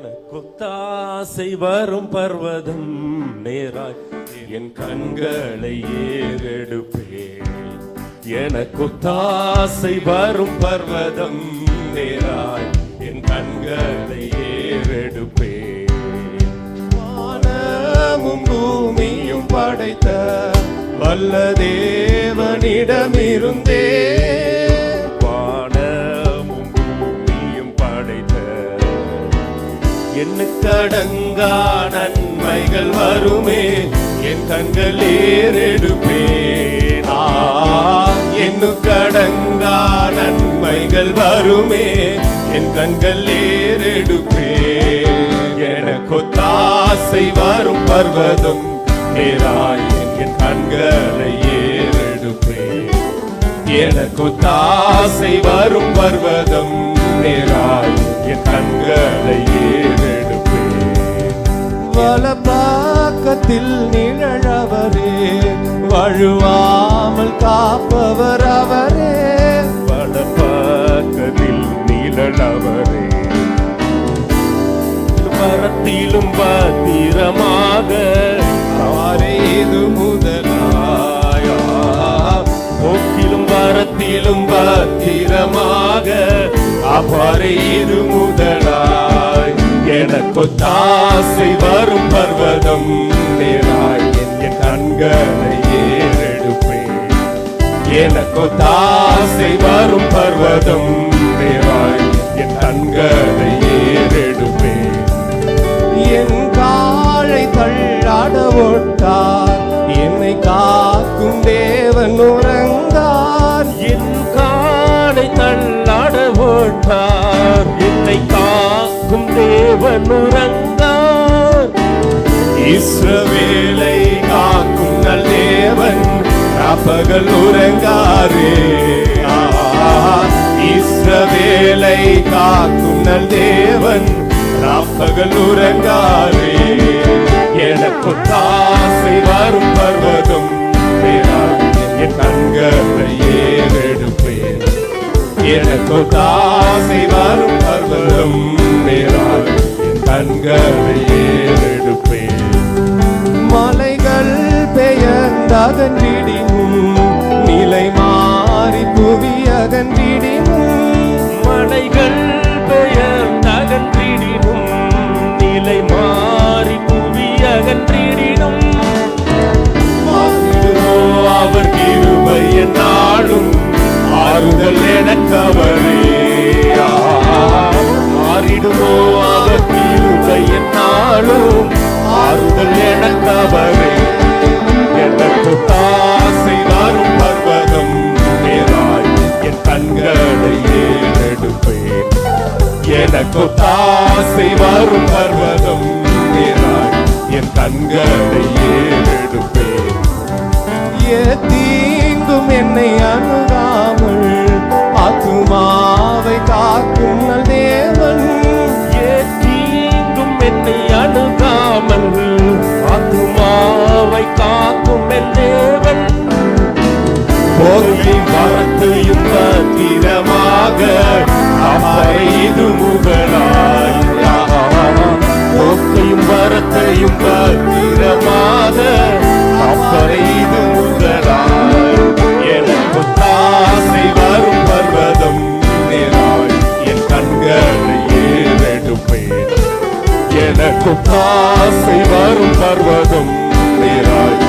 கொத்தாசை வரும் பர்வதம் நேராய் என் கண்களை ஏறெடுப்பேன். கொத்தாசை வரும் பர்வதம் நேராய் என் கண்களை ஏறெடுப்பேன். வானமும் பூமியும் படைத்த வல்ல தேவனிடமிருந்தே கடங்கா நன்மைகள் வருமே என் கண்கள் ஏறெடுப்பேன். கடங்கா நன்மைகள் வருமே என் கண்கள் ஏறெடுப்பேன். கொத்தாசை வரும் பர்வதம் நேராய் என் கண்களை ஏறெடுப்பேன். கொத்தாசை வரும் பர்வதம் நேராய் என் கண்களை ஏறெடுப்பேன். வலப்பக்கத்தில் நிழலவரே, வழுவாமல் காப்பவர் அவரே. வலப்பக்கத்தில் நிழலவரே, வரத்திலும் பத்திரமாக அவரே இது முதலாயா. போக்கிலும் வரத்திலும் பத்திரமாக அவரே இது முதலாய். கொத்தாசை வரும் பர்வதம் நேராய் என் கண்களை ஏறெடுப்பேன். கொத்தாசை வரும் பர்வதம் நேராய் என் கண்களை ஏறெடுப்பேன். என் காலை தள்ளாட ஓட்டார், என்னை காக்கும் தேவன் உறங்கார். என் காலை தள்ளாட ஓட்டார், என்னை காக்கும் தேவன் உறங்கார். இஸ்ரவேலை காக்கும் நல் தேவன் பகல் உறங்காரே. இஸ்ரவேலை காக்கும் நல் தேவன் பகல் உறங்காரே. கொத்தாசை வரும் பர்வதம் என் கண்களை ஏறெடுப்பேன். கொத்தாசை வரும் பர்வதம் நேரால் என் கண்களை ஏறெடுப்பேன். மலைகள் பெயர்ந்தகன்றிடினும், நிலை மாறி புவி அகன்றிடினும். மலைகள் பெயர்ந்தகன்றிடினும், நிலை மாறி புவி அகன்றிடினும். அவர் கிருபை என்னாலும் ஆறுதல் எனக்கவரே. மாறிடுமோ அவர் கிருபை என்னாலும் ஆறுதல் எனக்கவரே. கொத்தாசை வரும் பர்வதம் நேராய் என் கண்களை ஏறெடுப்பேன். கொத்தாசை வரும் பர்வதம் நேராய் என் கண்களை ஏறெடுப்பேன். தீங்கும் என்னை அணுகாமல் ஆத்துமாவை காக்கும் நல் தேவன். தீங்கும் என்னை அணுகாமல் ஆத்துமாவை காக்கும் என் தேவன். போக்கை வரத்தையும் பத்திரமாக அவரை இது முதலாய். போக்கையும் வரத்தையும் பத்திரமாக அவரை இது முதலாய். கொத்தாசை வரும் பர்வதம் நேராய் என் கண்களை ஏறெடுப்பேன். கொத்தாசை வரும் பர்வதம் நேராய்